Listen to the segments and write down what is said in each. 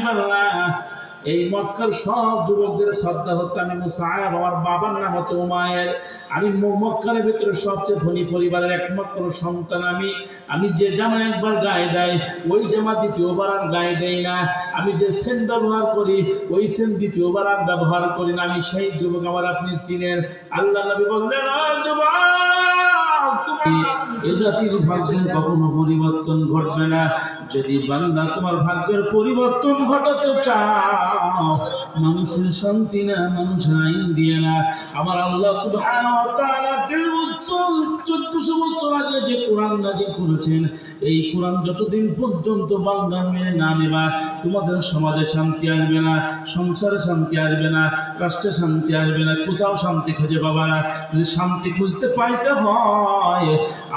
হাবিবাল্লাহ, এই মক্কার সব যুবকদের শ্রদ্ধা হচ্ছে আমি মুসাআব, আমার বাবার নাম হচ্ছে উমায়ের, আমি মক্কার ভিতরে সবচেয়ে ধনী পরিবারের একমাত্র সন্তান। আমি যে জামা একবার গায়ে দেয় ওই জামা দ্বিতীয়বার আর গায়ে দেই না, আমি যে সেন ব্যবহার করি ওই সেন দ্বিতীয়বার আর ব্যবহার করি না, আমি সেই যুবক। আমার আপনি চিনেন? আল্লাহ নবী বললেন, ও যুবক, এ জাতির ভাগ্যের কখনো পরিবর্তন ঘটবে না। যদি বান্দা তোমার ভাগ্যের পরিবর্তন ঘটাতে চাও, মানুষের শান্তি না, মানুষের আইন দিয়ে না। আমার আল্লাহ সুবহানাহু ওয়া তাআলা 1400 বছর আগে যে কোরআন নাযিল করেছেন, এই কোরআন যতদিন পর্যন্ত বান্দা মেনে না নেবা, তোমাদের সমাজে শান্তি আসবে না, সংসারে শান্তি আসবে না, রাষ্ট্রে শান্তি আসবে না, কোথাও শান্তি খুঁজে পাবা না। যদি শান্তি খুঁজতে পাইতে হয়,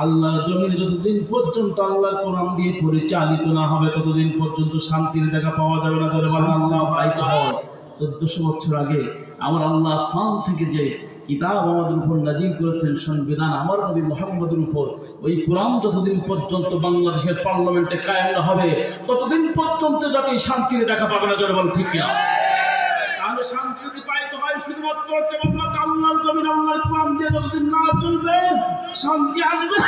আল্লাহর জমিনে যতদিন পর্যন্ত আল্লাহর কোরআন দিয়ে পরিচালিত না হবে, ততদিন পর্যন্ত শান্তির দেখা পাওয়া যাবে না। ধরে বলেন আল্লাহ পাইতে হয়। 1400 বছর আগে আমার আল্লাহ আসমান থেকে যে কিতাব আমাদের উপর নাজিল করেছেন, সংবিধান আমার নবী মুহাম্মদের উপর, ওই কোরআন যতদিন পর্যন্ত বাংলাদেশের পার্লামেন্টে কায়েম না হবে, ততদিন পর্যন্ত যাতে শান্তির দেখা পাবে না। জোরে বলেন ঠিক কিনা? তাহলে শান্তি যদি পাইতে হয় শুধুমাত্র কেবলমাত্র আল্লাহর জমিন, আল্লাহর কোরআন দিয়ে যতদিন না চলবে, শান্তি আসবে।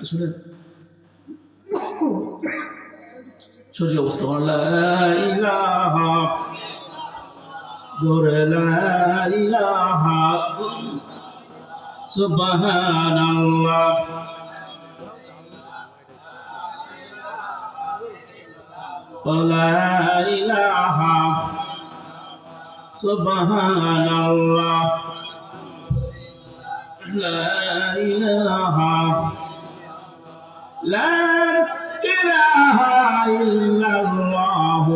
আসলে শরীর অবস্থা লা ইলাহা জোরে লা ইলাহা সুবহানাল্লাহ লা ইলাহা সুবহানাল্লাহ লা ইলাহা লা ইলাহা ইল্লাল্লাহু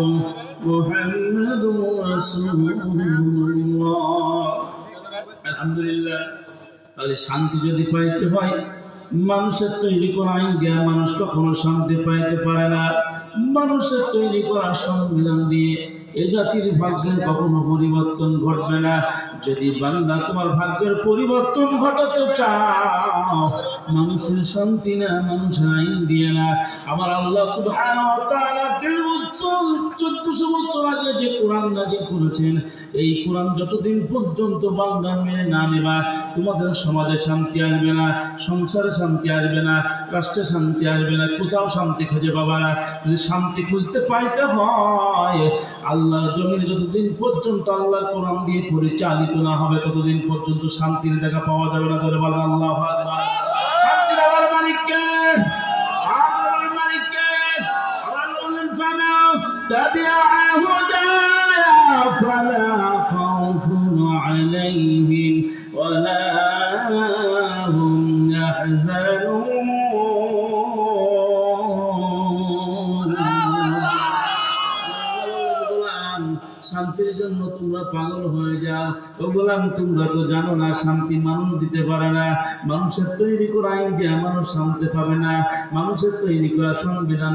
মুহাম্মাদুর রাসূলুল্লাহ। আলহামদুলিল্লাহ। তাহলে শান্তি যদি পাইতে হয়, মানুষের তৈরি করা আইন দিয়ে মানুষ কখনো শান্তি পাইতে পারে না। মানুষের তৈরি করা সংবিধান দিয়ে এ জাতির ভাগ্যের কখনো পরিবর্তন ঘটবে না। যদি বান্দা তোমার ভাগ্যের পরিবর্তন ঘটাতে চাও, মানুষের শান্তি না, মানুষের আইন দিয়ে না। আমার আল্লাহ সুবহানাহু ওয়া তাআলা 1400 বছর আগে যে কোরআন নাযিল করেছেন, এই কোরআন যতদিন পর্যন্ত বান্দা মেনে না নেবা, তোমাদের সমাজে শান্তি আসবে না, সংসারে শান্তি আসবে না, রাষ্ট্রে শান্তি আসবে না, কোথাও শান্তি খুঁজে পাবা না। যদি শান্তি খুঁজতে পাইতে হয়, আল্লাহর জমিনে যতদিন পর্যন্ত আল্লাহর কোরআন দিয়ে পরিচালিত না হবে, ততদিন পর্যন্ত শান্তির দেখা পাওয়া যাবে না। ধরে বলেন আল্লাহু আকবার। শান্তি দেওয়ার মালিক কে? আল্লাহর মালিক কে? আল্লাহ বলেন, ফামা তাবিআ হুদায়া ফালা খাউফুন আলাইহিম ওয়ালা হুম ইয়াহজানুন। শান্তির জন্য তোমরা পাগল হয়ে যাও। ও গোলাম, তোমরা তো জানো না শান্তি মানুষ দিতে পারে না। মানুষের তৈরি করা আইন দিয়ে মানুষ শান্তি পাবে না। মানুষের তৈরি করা সংবিধান,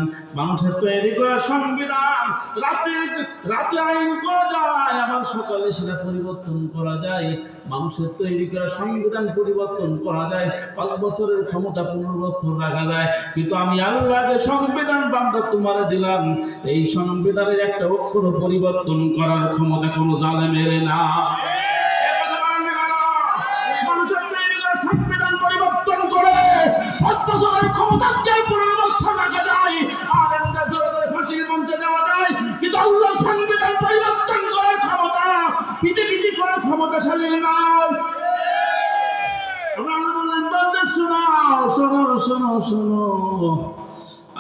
রাতে আইন করা যায়, আবার সকালে সেটা পরিবর্তন করা যায়। মানুষের তৈরি করা সংবিধান পরিবর্তন করা যায়, 5 বছরের ক্ষমতা 15 বছর রাখা যায়। কিন্তু আমি আল্লাহ যে সংবিধান বান্দা তোমারে দিলাম, এই সংবিধানের একটা অক্ষর পরিবর্তন করার ক্ষমতা কোনো জালেমের না। মানুষের তৈরি করা সংবিধান পরিবর্তন করে 5 বছরের ক্ষমতা চাই 15 বছর রাখা যায়, আলেমদের ধরে ধরে ফাঁসির মঞ্চে যাওয়া যায়। কিন্তু আল্লাহ সংবিধান পরিবর্তন করার ক্ষমতা পৃথিবীতে কোনো ক্ষমতাশালী নয়। শোনো,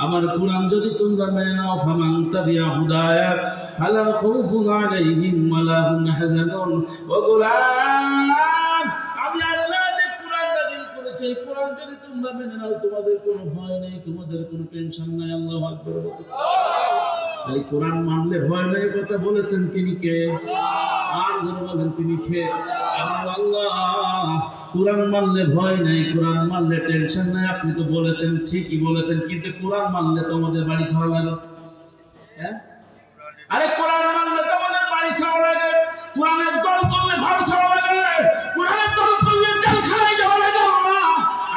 আমার কোরআন যদি তোমরা মেনে নাও, ফামান তাবিআ হুদায়া ফালা খাউফুন আলাইহিম ওয়ালা হুম ইয়াহজানুন। ও গোলাম, আমি আল্লাহ যে কোরআন নাযিল করেছি, এই কোরআন যদি তোমরা মেনে নাও, তোমাদের কোনো ভয় নেই, তোমাদের কোনো টেনশন নাই। আল্লাহু আকবার। এই কোরআন মানলে ভয় নেই কথা বলেছেন তিনি কে? আর যারা বলেন তিনি কে? আমার আল্লাহ। কোরআন মানলে ভয় নাই, কোরআন মানলে টেনশন নাই। আপনি তো বলেছেন, ঠিকই বলেছেন, কিন্তু কোরআন মানলে তো আমাদের বাড়ি ছাড়া লাগে। হ্যাঁ, আরে কোরআন মানলে তো আমাদের বাড়ি ছাড়া লাগে, কোরআনের দল করলে ঘর ছাড়া লাগে, কোরআনের দল করলে জেলখানায় যাওয়া লাগে।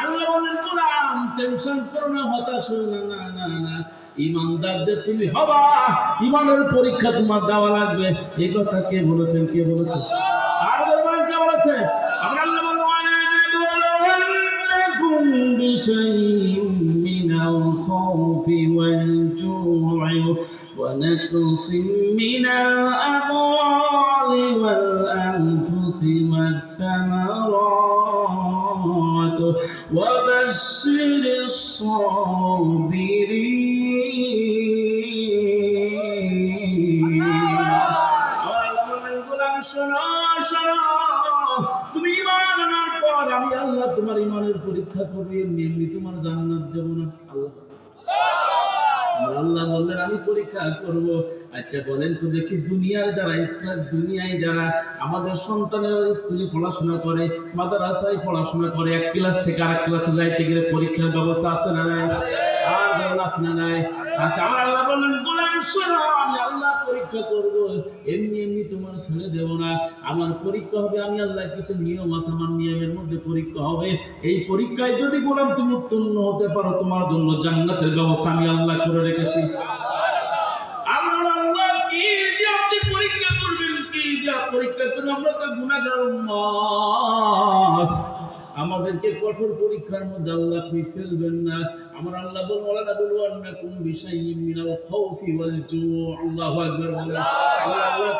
আল্লাহ বলেন কোরআন টেনশন করো না, হতাশ হও না, না না না, ইমানদার যে তুমি হবা, ইমানের পরীক্ষা তোমার দেওয়া লাগবে। এই কথা কে বলেছেন? কে বলেছেন? আর বলবেন কে বলেছে? আমরা আল্লাহ বলবো بشيء من الخوف والجوع ونقص من الأموال والأنفس والثمرات وبشر الصابرين তুমি ইমান আনার পর আমি আল্লাহ তোমার ইমানের পরীক্ষা করব, এমনি তোমার জান্নাত দেব না। আল্লাহ বললেন আমি পরীক্ষা করব। আচ্ছা বলেন তো দেখি, দুনিয়ার যারা ইসলাম, দুনিয়ায় যারা আমাদের সন্তানেরা স্কুলে পড়াশোনা করে, মাদ্রাসায় পড়াশোনা করে, এক ক্লাস থেকে আরেক ক্লাসে যাইতে গেলে পরীক্ষার ব্যবস্থা আছে না নাই? আর আছে না নাই? আচ্ছা আমার আল্লাহ বললেন গোলাম শোনো, আমি আল্লাহ পরীক্ষা করব, এমনি তোমার ছেড়ে দেব না। আমার পরীক্ষা হবে, আমি আল্লাহ কিছু নিয়ম আছে, আমার নিয়মের মধ্যে পরীক্ষা হবে। এই পরীক্ষায় যদি গোলাম তুমি উত্তীর্ণ হতে পারো, তোমার জন্য জান্নাতের ব্যবস্থা আমি আল্লাহ করে রেখেছি। পরীক্ষা করে আমরা তো গুনাহগার উম্মত, আমাদেরকে কঠোর পরীক্ষার মধ্যে আল্লাহ আপনি ফেলবেন না। আমার আল্লাহ বলেন ওয়ালা নাবলুওয়ান্নাকুম বিশাইইম মিনাল খাউফি ওয়াল জু'। আল্লাহু আকবার। আল্লাহ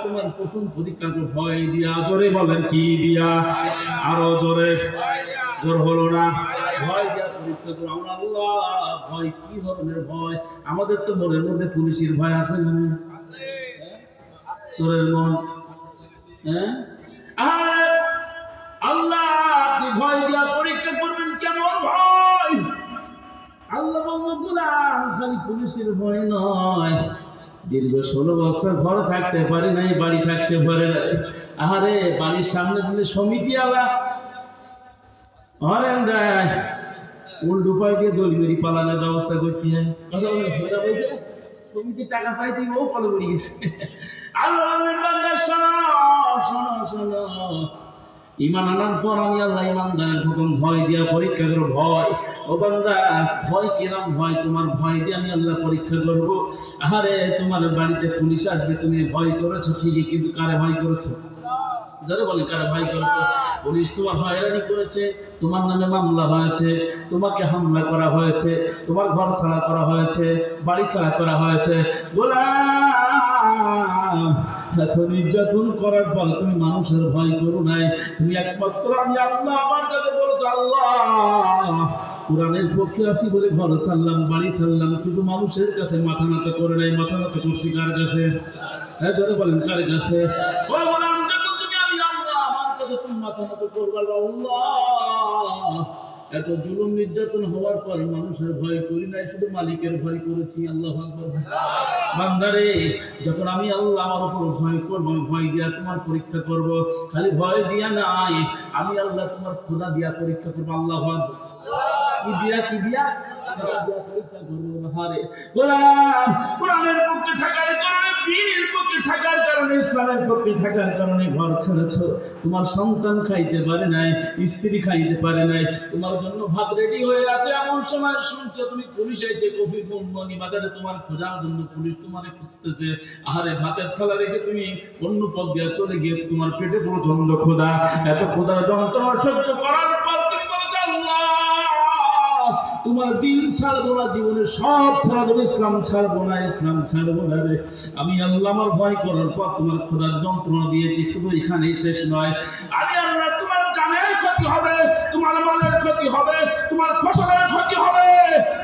তোমার প্রথম পরীক্ষা তো ভয় দিয়া, জোরে বলেন কি দিয়া? আরো জোরে। জোর হলো না? ভয় দিয়া পরীক্ষা করো। আমরা আল্লাহ ভয় কি ধরনের ভয়? আমাদের তো মনের মধ্যে পুলিশের ভয় আছে না? আছে। চোরের মন, হ্যাঁ? আল্লাহ আপনি ভয় দিয়া পরীক্ষা করবেন, কেমন ভয়? আল্লাহ বললেন খালি পুলিশের ভয় নয়, দীর্ঘ 16 বছর ঘর থাকতে পারি নাই, বাড়ি থাকতে পারে নাই। আরে বাড়ির সামনে যদি সমিতি আলা দেয়, উল্টো উপায় দিয়ে দলিমেরি পালানোর ব্যবস্থা করতে হয়। কথা বলে ফেরা বলছে সমিতি টাকা চাইতে ও পালে বেরিয়ে গেছে। আল্লাহ শোনো শোনো শোনো, ইমান আনার পর আমি আল্লাহ ইমানদারের প্রথম ভয় দিয়া পরীক্ষা করবো। ভয়, ও বান্দা ভয় কিরাম ভয়? তোমার ভয় দিয়ে আমি আল্লাহ পরীক্ষা করবো। আরে তোমার বাড়িতে পুলিশ আসবে, তুমি ভয় করেছো ঠিকই, কিন্তু কারে ভয় করেছো? যারা বলে কারে ভয় করেছো? পুলিশ তোমার হয়রানি করেছে, তোমার নামে মামলা হয়েছে, তোমাকে হামলা করা হয়েছে, তোমার ঘর ছাড়া করা হয়েছে, বাড়ি ছাড়া করা হয়েছে। গোলাম এত নির্যাতন করার পর তুমি মানুষের ভয় করো নাই, তুমি একমাত্র আমি আল্লাহ আমার কাছে বলেছো আল্লাহ কোরআনের পক্ষে আছি বলে ঘর ছাড়লাম, বাড়ি ছাড়লাম, কিন্তু মানুষের কাছে মাথা নত করে নাই। মাথা নত করছি কার কাছে? হ্যাঁ জোরে বলেন কার কাছে? মাথা নত করবার আল্লাহ এত জুলুম নির্যাতন হওয়ার পর মানুষের ভয় করি নাই, শুধু মালিকের ভয় করেছি। আল্লাহু আকবার। বান্দারে যখন আমি আল্লাহ আমার উপর ভয় করবো, ভয় দিয়া তোমার পরীক্ষা করব। খালি ভয় দিয়া নাই, আমি আল্লাহ তোমার খোদা দিয়া পরীক্ষা করবো। আল্লাহু আকবার। কি দিয়া? কি দিয়া? পরীক্ষা করবো। হারে গোলাম কোরআনের পক্ষে থাকার কারণে, দ্বীনের পক্ষে থাকার কারণে, ইসলামের পক্ষে থাকার কারণে ঘর ছেড়েছো। তোমার সন্তান খাইতে পারে নাই, স্ত্রী খাইতে পারে নাই, তোমার জন্য ভাত রেডি হয়ে আছে, এমন সময় শুনছো তুমি পুলিশ এসেছে কফি মনি বাজারে তোমার খোঁজার জন্য, পুলিশ তোমারে খুঁজতেছে। আরে ভাতের থালা রেখে তুমি অন্য পথ দিয়ে চলে গিয়ে তোমার পেটে প্রচন্ড ক্ষুধা। এত ক্ষুধার যন্ত্রণা সহ্য করার পর তুমি বলছো আল্লাহ তোমার দিন ছাড়বো না, জীবনে সব ছাড়বো, ইসলাম ছাড়বো না, ইসলাম ছাড়বো না রে। আমি আল্লাহ আমার ভয় করার পর তোমার খোদার যন্ত্রণা দিয়েছি। শুধু এখানেই শেষ নয়, আমি আল্লাহ তোমার জানের ক্ষতি হবে, তোমার মালের ক্ষতি হবে, তোমার ফসলের ক্ষতি হবে,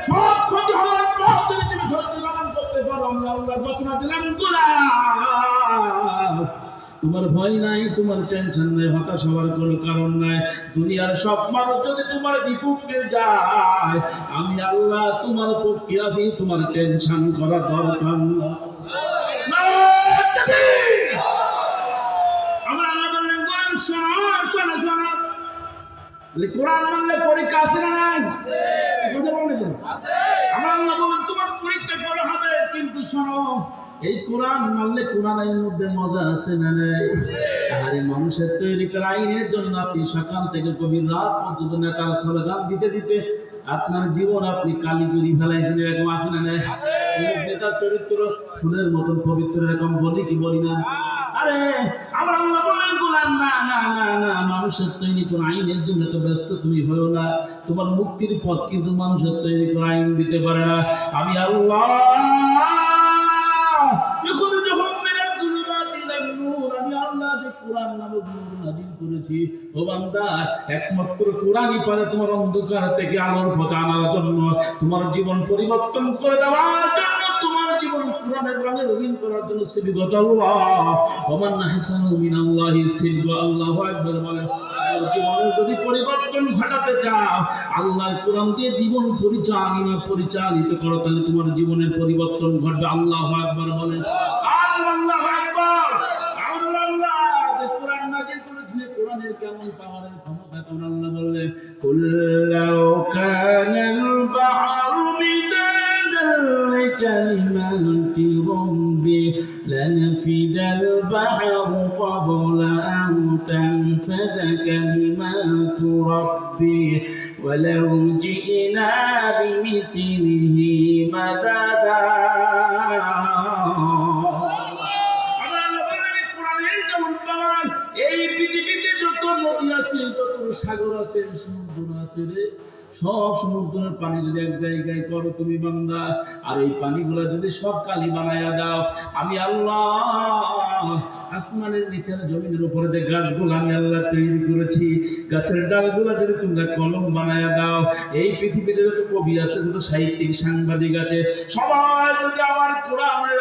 সব ক্ষতি হওয়ার পর যদি তুমি ধৈর্য ধারণ করতে পারো, আমরা আল্লাহ ঘোষণা দিলাম গোলাম তোমার ভয় নাই, তোমার টেনশন নাই, হতাশ হওয়ার কোনো কারণ নাই। দুনিয়ার সব মানুষ যদি তোমার বিপক্ষে যায়, আমি আল্লাহ তোমার পক্ষে আছি, তোমার টেনশন করার দরকার না। আমরা আল্লাহ বললেন গোলাম শোনো শোনো শোনো, কোরআন মানলে পরীক্ষা আছে না নাই? আমরা আল্লাহ বললেন তোমার পরীক্ষা করা হবে, কিন্তু শোনো এই কোরআন মানলে কোরআনের মধ্যে মজা আছে না নাই? আরে মানুষের তৈরি করা আইনের জন্য আপনি সকাল থেকে গভীর রাত পর্যন্ত নেতার স্লোগান দিতে দিতে আপনার জীবন আপনি কালি করে ফেলাইছেন, এরকম আছে না? নেতার চরিত্র ফুলের মতন পবিত্র, এরকম বলি কি বলি না? আরে আমার আল্লাহ বলেন গোলাম, না না না না, মানুষের তৈরি কোন আইনের জন্য তো ব্যস্ত তুমি হয়েও না। তোমার মুক্তির পথ কিন্তু মানুষের তৈরি কোন আইন দিতে পারে না। আমি আল্লাহ কোরআন নামক নূর নাযিল করেছি। ও বান্দা, একমাত্র কোরআনই পারে তোমার অন্ধকার থেকে আলোর পথে আনার জন্য, তোমার জীবন পরিবর্তন করে দেওয়ার জন্য, তোমার জীবন কোরআনের রঙে রঙিন করার জন্য। সিবগত আল্লাহ ওমান আহসানু মিনাল্লাহি সিবগা। আল্লাহু আকবার বলেন। জীবনের যদি পরিবর্তন ঘটাতে চাও, আল্লাহর কোরআন দিয়ে জীবন পরিচালিত করো, তাহলে তোমার জীবনের পরিবর্তন ঘটবে। আল্লাহু আকবার বলেন। আল্লাহু আকবার। কোরআনের কেমন পাওয়ারের ক্ষমতা, কোন আল্লাহ বললেন কুল লাউ কানাল বাহরু মিদাদান লিকালিমাতি রাব্বি লানাফিদাল বাহরু ক্বাবলা আন তানফাদা কালিমাতু রাব্বি ওয়ালাউ জি'না বিমিসলিহি মাদাদা। এই পৃথিবীতে যত নদী আছে, যত সাগর আছে, সমুদ্র আছে রে, সব সমুদ্রের পানি যদি এক জায়গায় করো তুমি বান্দা, আর এই পানিগুলা যদি সব কালি বানায়া দাও, আমি আল্লাহ আসমানের নিচের জমিনের উপরে যে গাছগুলো আমি আল্লাহ তৈরি করেছি, গাছের ডালগুলা যদি তোমরা কলম বানায়া দাও, এই পৃথিবীতে যত কবি আছে, যত সাহিত্যিক সাংবাদিক আছে, সবাই যদি আমার কোরআনের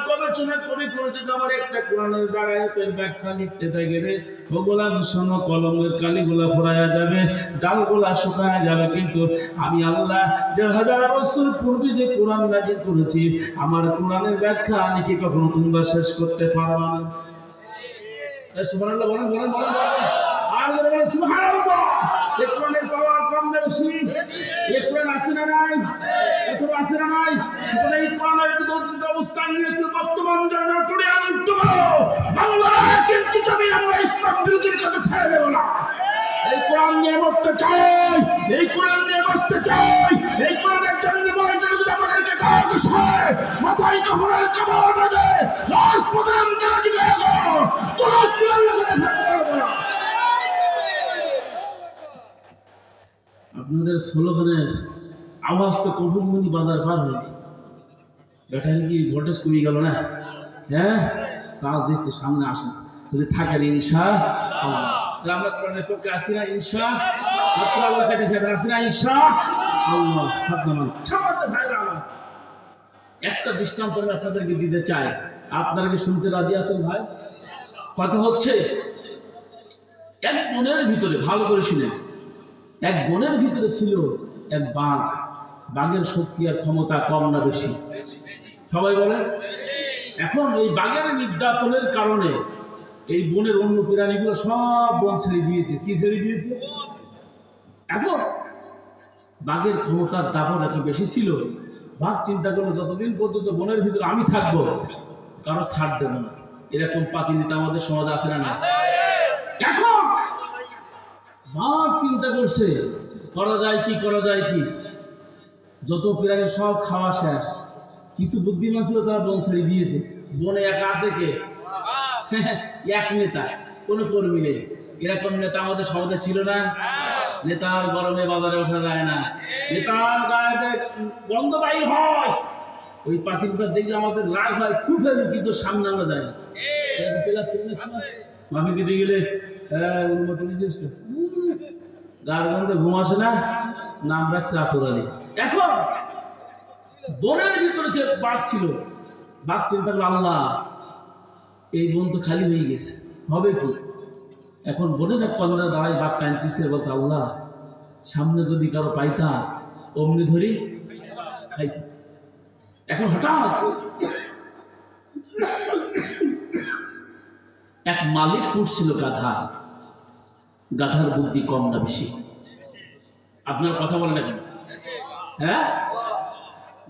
গবেষণা করে যদি আমার একটা কোরআনের বাগায়তের ব্যাখ্যা লিখতে থাকে রে, ওগুলা ভীষণ কলমের কালিগুলা ফোড়ায়া যাবে, ডালগুলা শুকায়া যাবে, কিন্তু আমি আল্লাহ 1000 বছর পূর্বে যে কোরআন নাযিল করেছি, আমার কোরআনের ব্যাখ্যা আমি কি কখনো তোমরা শেষ করতে পারবা না? সুবহানাল্লাহ বলেন, বলেন, বলেন, আর বলেন সুবহানাল্লাহ। এই কোরআনের পাওয়ার কম না বেশি? এই কোরআন আছে না নাই? অথবা আছে না নাই? এই কোরআনের বিরুদ্ধে অবস্থান নিয়েছে বর্তমান জানা টুডে আনতে পারো বাংলার কিন্তু জমি আমরা ইসলাম বিরোধীর কাছে ছেড়ে দেব না। এই কোরআন নিয়ে মরতে চাই, এই কোরআন নিয়ে বাঁচতে চাই, এই কোরআনের জন্য মরে গেলে যদি আমাদেরকে কাজ হয়, মাথায় কাপড়ের কাপড় বেঁধে লাশ প্রদান করে দিবে, কোনো কোরআন লেখাতে পারবো না। আপনাদের স্লোগানের আওয়াজ তো কবুলমনি বাজার পার হয়নি, ব্যাটারি কি ভোল্টেজ কমে গেল না? হ্যাঁ, চার্জ দিতে সামনে আসেন, যদি থাকেন ইনশাআল্লাহ আমরা কোরআনের পক্ষে আসি না ইনশাআল্লাহ, আল্লাহ কাছে ফেরত আসি না ইনশাআল্লাহ। একটা দৃষ্টান্ত আমি আপনাদেরকে দিতে চাই, আপনারা কি শুনতে রাজি আছেন ভাই? কথা হচ্ছে, এক বনের ভিতরে, ভালো করে শুনেন, এক বনের ভিতরে ছিল এক বাঘ। বাঘের শক্তি আর ক্ষমতা কম না বেশি? সবাই বলেন। এখন এই বাঘের নির্যাতনের কারণে এই বনের অন্য প্রাণীগুলো সব বন ছেড়ে দিয়েছে। কি ছেড়ে দিয়েছে? এখন বাঘের ক্ষমতার দাপট এত বেশি ছিল, বাঘ চিন্তা করলো যতদিন পর্যন্ত বনের ভিতরে আমি থাকবো, কারো ছাড় দেব না। এরকম পাতি নেতা আমাদের সমাজে আছে না? এখন বাঘ চিন্তা করছে করা যায় কি, করা যায় কি, যত প্রাণী সব খাওয়া শেষ, কিছু বুদ্ধিমান ছিল তারা বন ছেড়ে দিয়েছে। বনে একা আছে কে? এক নেতা, কোনো কর্মী নেই। এরকম নেতা আমাদের সমাজে ছিল না? নেতার গরমে বাজারে ওঠা যায় না, নেতার গায়ে গন্ধ বায়ু হয়, ওই পাখিগুলো দেখলে আমাদের রাগ হয়, ছুটে কিন্তু সামনে আমরা যাই। মাফি দিতে গেলে অনুমতি নিশ্চিত, গার গন্ধে ঘুম আসে না, নাম রাখছে আতর আলী। এখন বনের ভিতরে যে বাঘ ছিল, বাঘ চিন্তা করলো আল্লাহ এই বন তো খালি হয়ে গেছে, হবে কি? এখন বনের এক কন্যা দাঁড়ায়, বাঘ কাঁদতেছে, বলছে আল্লাহ সামনে যদি কারো পাইতাম অমনি ধরি খাইতাম। এখন হঠাৎ এক মালিক উঠছিল গাধা। গাধার বুদ্ধি কম না বেশি? আপনার কথা বলেন এখন? হ্যাঁ,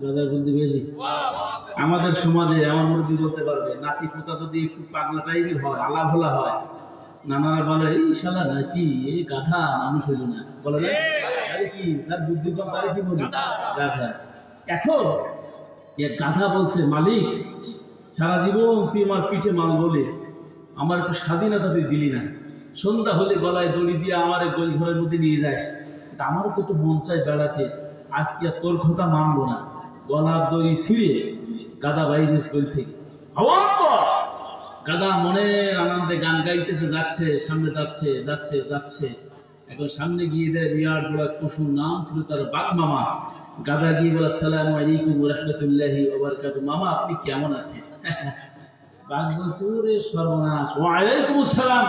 গাধার বুদ্ধি বেশি। আমাদের সমাজে আমার মুরব্বী বলতে পারবে, নাতি পোতা যদি একটু পাগলা টাইপের হয়, আলা ভোলা হয়, নানারা বলে এই শালা নাতি, এই গাধা মানুষ হইল না, বলে না কি না বুদ্ধি কম তারে কি বলি গাধা। এখন গাধা বলছে মালিক সারা জীবন তুই আমার পিঠে মাল বলে আমার একটু স্বাধীনতা তুই দিলি না, সন্ধ্যা হলে গলায় দড়ি দিয়ে আমার গোল ঘরের মধ্যে নিয়ে যাস, আমারও তো একটু মন চাই বেড়াতে, আজকে আর তোর কথা মানবো না। গলার দড়ি ছিঁড়ে গাধা বাইরে স্কুল থেকে গাধা মনের আনন্দে গান গাইতেছে, যাচ্ছে সামনে যাচ্ছে যাচ্ছে যাচ্ছে। এখন সামনে গিয়ে দেয় বিরাট বড় পশুর নাম ছিল তার বাঘ মামা। গাধা গিয়ে বলে আসসালামু আলাইকুম ওয়া রাহমাতুল্লাহি ওয়া বারাকাতুহু, মামা আপনি কেমন আছেন? বাঘ বলছে ওরে সর্বনাশ, ওয়া আলাইকুম আসসালাম,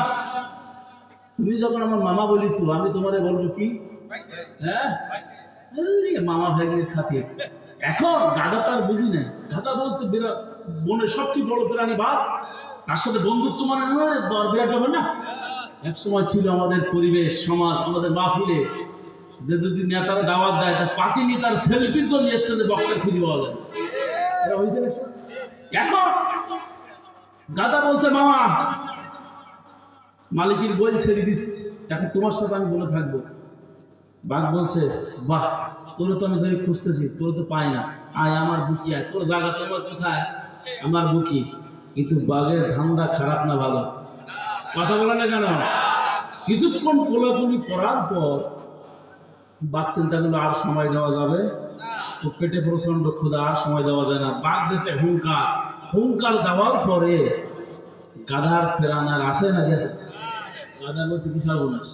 তুমি যখন আমার মামা বলিস আমি তোমারে বলবো কি? হ্যাঁ মামা ভাইয়ের খাতির। এখন গাধা তার বুঝি না, গাধা বলছে বিরাট বনের সবচেয়ে বড় প্রাণী বাঘ, তার সাথে বন্ধুত্ব মানে বিরাট ব্যাপার না। এক সময় ছিল আমাদের পরিবেশ সমাজ, আমাদের মাহফিলে যে যদি নেতারা দাওয়াত দেয় তার পাতি নিয়ে তার সেলফির জন্য স্টেজে বক্তা খুঁজে পাওয়া যায়। এখন গাধা বলছে মামা মালিকের গোল ছেড়ে দিস, এখন তোমার সাথে আমি বলে থাকবো। বাঘ বলছে বাহ, তোর তো আমি ধরে খুঁজতেছি, তোর তো পাই না, আয় আমার বুকি আয়, তোর জায়গা তোমার কোথায়? আমার বুকি। কিন্তু বাঘের ধান্দা খারাপ না ভালো, কথা বলে না কেন? কিছুক্ষণ কোলাকুলি করার পর বাঘ চিন্তা করলো আর সময় দেওয়া যাবে, তো পেটে প্রচন্ড ক্ষুধা, আর সময় দেওয়া যায় না। বাঘ দিয়েছে হুঙ্কার, হুঙ্কার দেওয়ার পরে গাধার প্রাণ আর আসে না গেছে। গাধা বলছে কি সর্বনাশ,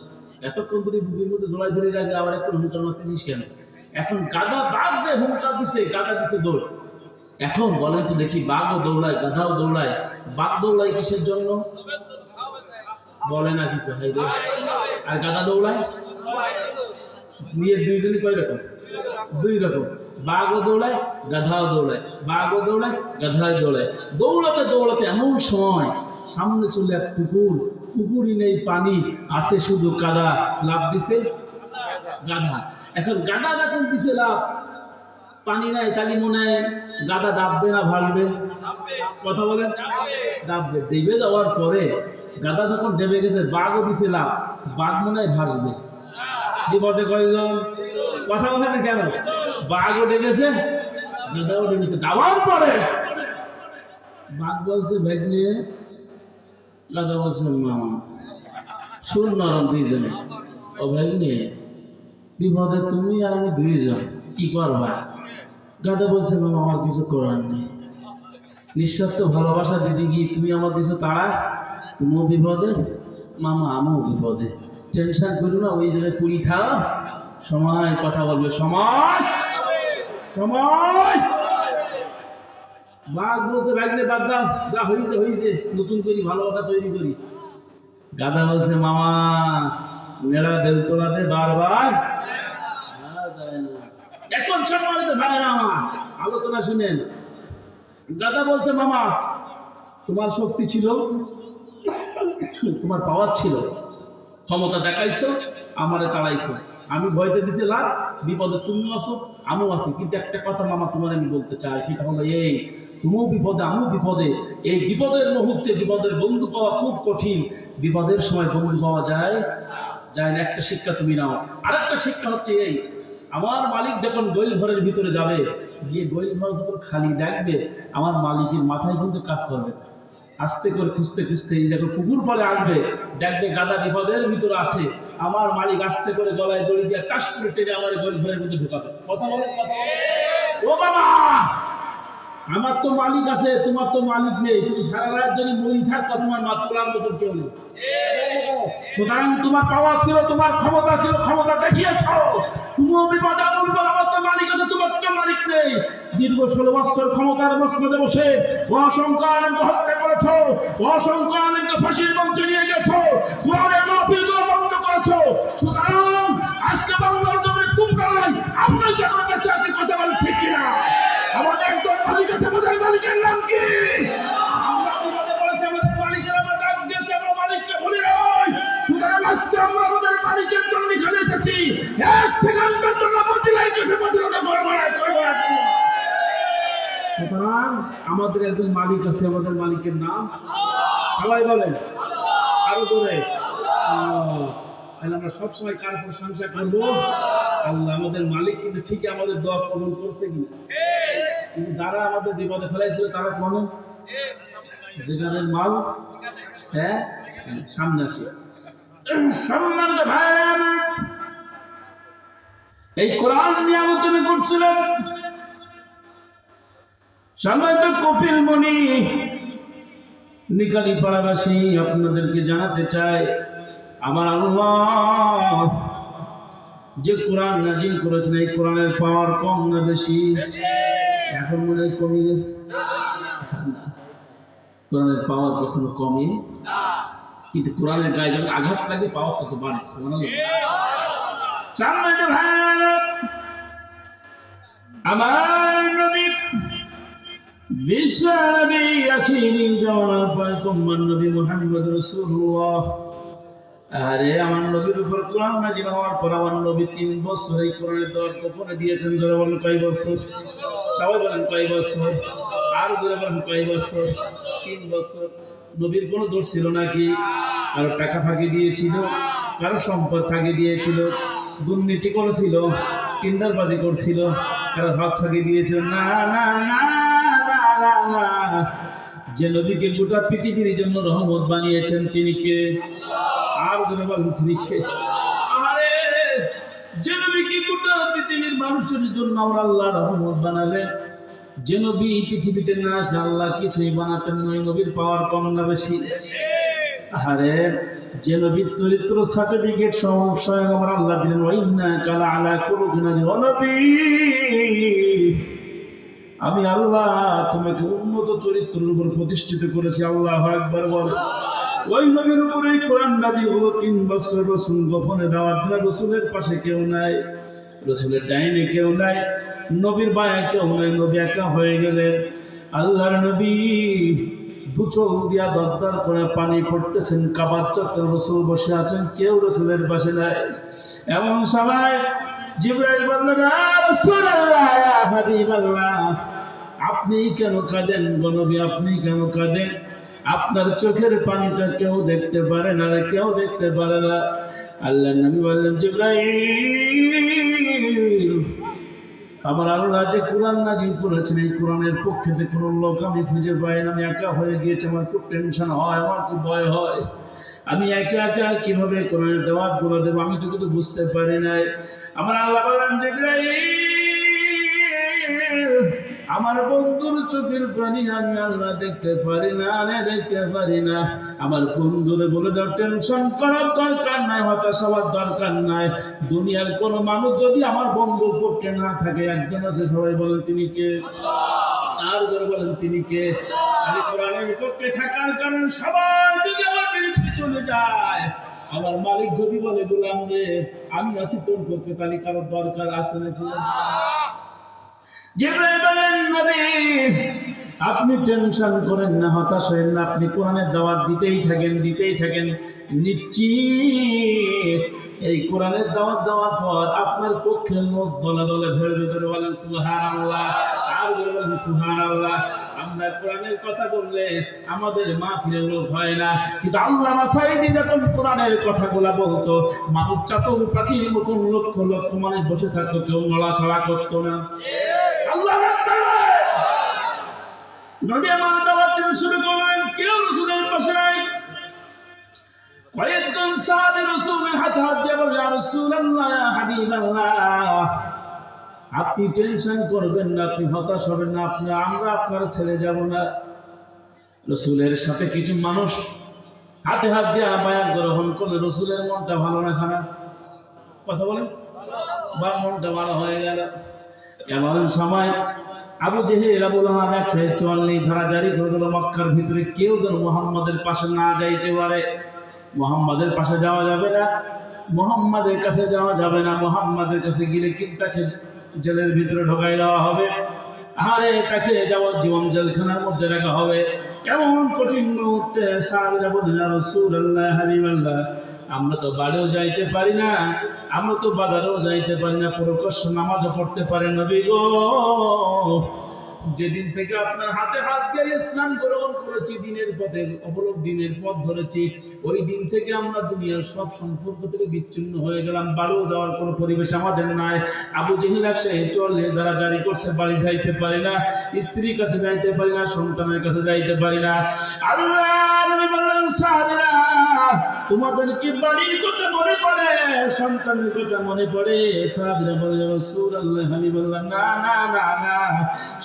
এতক্ষণ ধরে বুকের মধ্যে জড়াই ধরে রাখলে আবার একটু হুঙ্কার মারতেছিস কেন? এখন গাধা বাঘ যে হুঙ্কার দিছে, গাধা দিছে দৌড়। এখন বলেন তো দেখি, বাঘও দৌড়ায় গাধাও দৌড়ায়, বাঘ দৌড়ায় কিসের জন্য? বলে না কিছু, আর গাধা দৌড়ায় নিয়ে দুইজনই কয় রকম? দুই রকম। বাঘও দৌড়ায় গাধাও দৌড়ায়, বাঘও দৌড়ায় গাধাও দৌড়ায়। দৌড়াতে দৌড়াতে এমন সময় সামনে চলে এক পুকুর, পুকুরই নেই পানি, আছে শুধু কাদা। লাভ দিছে গাধা। এখন গাধা যখন দিছে লাভ, পানি নাই, তাহলে মনে হয় গাধা ডাববে না ভাসবে? কথা বলেন ডাববে। ডেবে যাওয়ার পরে গাধা যখন ডেবে গেছে, বাঘও দিছে লাভ, বাঘ মনে হয় ভাসবে। বিপদে কয়জন? কথা বলে না কেন? বাঘও ডেবেছে গাধাও ডেবেছে। যাওয়ার পরে বাঘ বলছে ভেগ নিয়ে, গাধা বলছে মামা শুন নরম দুইজনে, ও ভেগ নিয়ে বিপদে তুমি আর আমি দুইজন, কি করবা? গাধা বলছে মামা আমার কিছু করার নেই, নিঃস্বার্থ ভালোবাসা দিদি গিয়ে তুমি আমার দিছো তারা, তুমিও বিপদে মামা আমিও বিপদে, টেনশন করো না, ওই জায়গায় পুরি থাও, সময় কথা বলবে, সময় সময়। বাঘ বলছে ভাগলে বাদ দাও, যা হয়েছে হয়েছে, নতুন করি ভালোবাসা তৈরি করি। গাধা বলছে মামা মেলা বেলতলাতে বারবার যায় না। এখন সম্মানিত ভাইরা আমার আলোচনা শুনেন। গাধা বলছে মামা তোমার শক্তি ছিল, তোমার পাওয়ার ছিল, ক্ষমতা দেখাইছো, আমারে তাড়াইছো, আমি ভয়তে দিছি লাভ, বিপদে তুমিও আসো আমিও আসি। কিন্তু একটা কথা মামা তোমার আমি বলতে চাই, সেটা হলো এই, তুমিও বিপদে আমিও বিপদে। এই বিপদের মুহূর্তে বিপদের বন্ধু পাওয়া খুব কঠিন, বিপদের সময় বন্ধু পাওয়া যায় যায় না। একটা শিক্ষা তুমি নাও। আরেকটা শিক্ষা হচ্ছে এই, আমার মালিক যখন গোইল ঘরের ভিতরে যাবে, গিয়ে গোইল ঘর যখন খালি দেখবে, আমার মালিকের মাথায় কিন্তু কাজ করবে, আস্তে করে খুঁজতে খুঁজতে এই যখন পুকুর পাড়ে আসবে, দেখবে গাধা বিপদের ভিতরে আছে, আমার মালিক আস্তে করে গলায় দড়ি দিয়ে টাস করে টেনে আমার গোইল ঘরের মধ্যে ঢুকাবে। কথা বলে ও বাবা, আমার তো মালিক আছে, তোমার তো মালিক নেই, তুমি সারা রাত যদি মরি থাকো, তোমার মা তোলার মতো কেউ নেই। সুতরাং তোমার পাওয়ার ছিল, তোমার ক্ষমতা ছিল, ক্ষমতা দেখিয়েছ, তুমিও বিপদে পড়বে, আমার তো মালিক আছে, তোমার তো মালিক নেই। দীর্ঘ 16 বছর ক্ষমতার মসনদে বসে অসংখ্য আলেমকে হত্যা করেছ, অসংখ্য আলেমকে ফাঁসির মঞ্চে নিয়ে গেছো, কোরআনের মাহফিল বন্ধ করেছো। সুতরাং আজকে বাংলার জমিনে কুমকালাই আমরা কেন বেঁচে আছি? কথা বলে ঠিক কিনা? আমাদের একজন মালিক আছে, আমাদের মালিকের নাম কি? আমরা বিপদে পড়েছি, আমাদের মালিকের আমরা ডাক দিয়েছি, আমরা মালিককে ভুলি নাই। সুতরাং আজকে আমরা আমাদের মালিকের জন্য এখানে এসেছি, এক সেকেন্ডের জন্য বদলাই গেছে, বদলাতে করবো না। সুতরাং আমাদের একজন মালিক আছে, আমাদের মালিকের নাম সবাই বলেন আরো করে। আমরা সবসময় কার প্রশংসা করবো? আল্লাহ আমাদের মালিক, কিন্তু ঠিকই আমাদের দোয়া কবুল করছে কিনা। কিন্তু যারা আমাদের বিপদে ফেলাইছিল তারা কোন যেখানে মাল, হ্যাঁ সামনে আসে। সম্মানিত ভাইরা, এই কোরআন নিয়ে আলোচনা করছিলাম। সম্মানিত কপিল মনি নিকালি পাড়াবাসী, আপনাদেরকে জানাতে চাই, আমার আল্লাহ যে কোরআন নাজিল করেছেন, এই কোরআনের পাওয়ার কম না বেশি? এখন মনে হয় কমে গেছে। কোরআনের পাওয়ার কখনো কমে, কিন্তু কোরআনের গায়ে যখন আঘাত লাগে পাওয়ার তত বাড়ছে। আমার নবী বিশ্ব নবী আখিরি জামানার পয়গম্বর নবী মুহাম্মদ রাসূলুল্লাহ। আরে আমার নবীর উপর কোরআন নাযিল হওয়ার পর আমার নবী 3 বছর এই কোরআনের দর গোপনে দিয়েছেন। জোরে বলেন কয় বছর? সবাই বলেন কয় বছর? আর জোরে বলেন কয় বছর? 3 বছর। নবীর কোনো দোষ ছিল নাকি? কারো টাকা ফাঁকি দিয়েছিল, কারো সম্পদ ফাঁকি দিয়েছিল, দুর্নীতি করেছিল, কিন্ডারবাজি করছিল, কারো হক ফাঁকি দিয়েছিল? না না না না না। যে নবীকে গোটা পৃথিবীর জন্য রহমত বানিয়েছেন তিনি কে? আর জোরে বলেন তিনি কে? আরে যে নবীকে গোটা পৃথিবীর মানুষের জন্য আমরা আল্লাহ রহমত বানালেন, যে নবী পৃথিবীতে না আসলে আল্লাহ কিছুই বানাতেন নয়। নবীর পাওয়ার কম না বেশি? আরে যে নবীর চরিত্র সার্টিফিকেট স্বয়ং আমার আল্লাহ দিলেন, ওয়াইন্নাকা লাআলা খুলুকিন আযীম। নবী, আমি আল্লাহ তোমাকে উন্নত চরিত্রের উপর প্রতিষ্ঠিত করেছি। আল্লাহু আকবার বল। ওই নবীর উপরে কোরআন নাযিল হলো 3 বছর। রাসূল গোপনে দাওয়াত দিলেন। রাসূলের পাশে কেউ নাই, রাসূলের ডাইনে কেউ নাই, নবীর বায়ে কেউ নাই, নবী একা হয়ে গেলেন। আল্লাহর নবী দু চোখ দিয়া দরদর করে পানি পড়তেছেন। কাবার চত্বরে রাসূল বসে আছেন, কেউ রাসূলের পাশে নাই। এমন সময় জিবরাইল বললেন, রাসূলুল্লাহ, ইয়া হাবিবাল্লাহ, আপনি কেন কাঁদেন গো নবী? আপনি কেন কাঁদেন? আপনার চোখের পানিটা কেউ দেখতে পারে না, কেউ দেখতে পারে না। আল্লাহর নবী বললেন, জিবরাইল, আমার আল্লাহ যে কোরআন নাযিল করেছেন, এই কোরআনের পক্ষে কোনো লোক আমি খুঁজে পাই না। আমি একা হয়ে গিয়েছি, আমার খুব টেনশন হয়, আমার খুব ভয় হয়। আমি একা একা কিভাবে কোরআনের দাওয়াত গুলো দেবো, আমি তো কিছু বুঝতে পারি নাই। আমার আল্লাহ বললেন, জিবরাইল, আমার বন্ধুর চোখের পানি আমি আল্লাহ দেখতে পারি না, দেখতে পারি না। আমার বন্ধুরে বলে দাও, টেনশন করার দরকার নাই, হতাশ হওয়ার দরকার নাই। দুনিয়ার কোন মানুষ যদি আমার বন্ধুর পক্ষে না থাকে, একজন আছে, সবাই বলেন তিনি কে? আর যারা বলেন তিনি কে? আমি কোরআনের পক্ষে থাকার কারণে সবাই যদি আমার বিরুদ্ধে চলে যায়, আমার মালিক যদি বলে, গোলাম রে আমি আছি তোর পক্ষে, তাহলে কারোর দরকার আছে নাকি? জিবরাইল বলেন, নবী আপনি টেনশন করেন না, হতাশ হবেন না, আপনি কোরআনের দাওয়াত দিতেই থাকেন, দিতেই থাকেন। নিশ্চিত এই কোরআনের দাওয়াত দেওয়ার পর আপনার পক্ষের লোক দলে দলে ধরে ধরে বলেন সুবহানাল্লাহ, আর ধরে বলেন সুবহানাল্লাহ। আমরা কোরআনের কথা বললে আমাদের মাহফিলের লোক হয় না, কিন্তু আল্লামা সাঈদী যখন কোরআনের কথাগুলো বলতো, মানুষ চাতক পাখির মতন লক্ষ লক্ষ মানুষ বসে থাকতো, কেউ নড়াচড়া করতো না। আল্লাহ নবী আমার দাওয়াত দিতে শুরু করলেন, কেউ রাসূলের পাশে নাই। কয়েকজন সাহাবী রাসূলের হাতে হাত দিয়ে বললেন, ইয়া রাসূলুল্লাহ, ইয়া হাবিবাল্লাহ, আপনি টেনশন করবেন না, আপনি হতাশ হবেন না, আমরা আপনার ছেড়ে যাব না। রাসূলের সাথে কিছু মানুষ হাতে হাত দিয়ে বায়াত গ্রহণ করলে রাসূলের মনটা ভালো না খারাপ? কথা বলেন, বা মনটা ভালো হয়ে গেল। এমন সময় আবু জেহেল, আবু লাহাব 144 ধারা জারি করে দিল, মক্কার ভিতরে কেউ যেন মুহাম্মাদের পাশে না যাইতে পারে। মুহাম্মাদের পাশে যাওয়া যাবে না, মুহাম্মাদের কাছে যাওয়া যাবে না। মুহাম্মাদের কাছে গেলে কিন্তু তাকে জেলের ভিতরে ঢোকাই দেওয়া হবে, আরে তাকে যাবজ্জীবন জেলখানার মধ্যে রাখা হবে। এমন কঠিন মুহূর্তে সাহাবীরা বললেন, ইয়া রাসূলুল্লাহ, হাবিবাল্লাহ, আমরা তো বাড়িও যাইতে পারি না, আমরা তো বাজারেও যাইতে পারি না, প্রকাশ্য নামাজও পড়তে পারি না। নবী গো, যেদিন থেকে আপনার হাতে হাত দিয়ে ইসলাম গ্রহণ করেছি, দিনের পথে দিনের পথ ধরেছি, ওই দিন থেকে আমরা দুনিয়ার সব সম্পর্ক থেকে বিচ্ছিন্ন হয়ে গেলাম। বাড়িও যাওয়ার কোনো পরিবেশ আমাদের নাই। আবু জেহেল একশো চলে দ্বারা জারি করছে, বাড়ি যাইতে পারি না, স্ত্রীর কাছে যাইতে পারি না, সন্তানের কাছে যাইতে পারি না। আল্লাহ নবী বললেন, সাহাবীরা তোমাদের কি বাড়ির কথা মনে পড়ে, সন্তানের কথা মনে পড়ে? সাহাবীরা বললেন, রাসূলুল্লাহ। আমি বললাম, না না না না,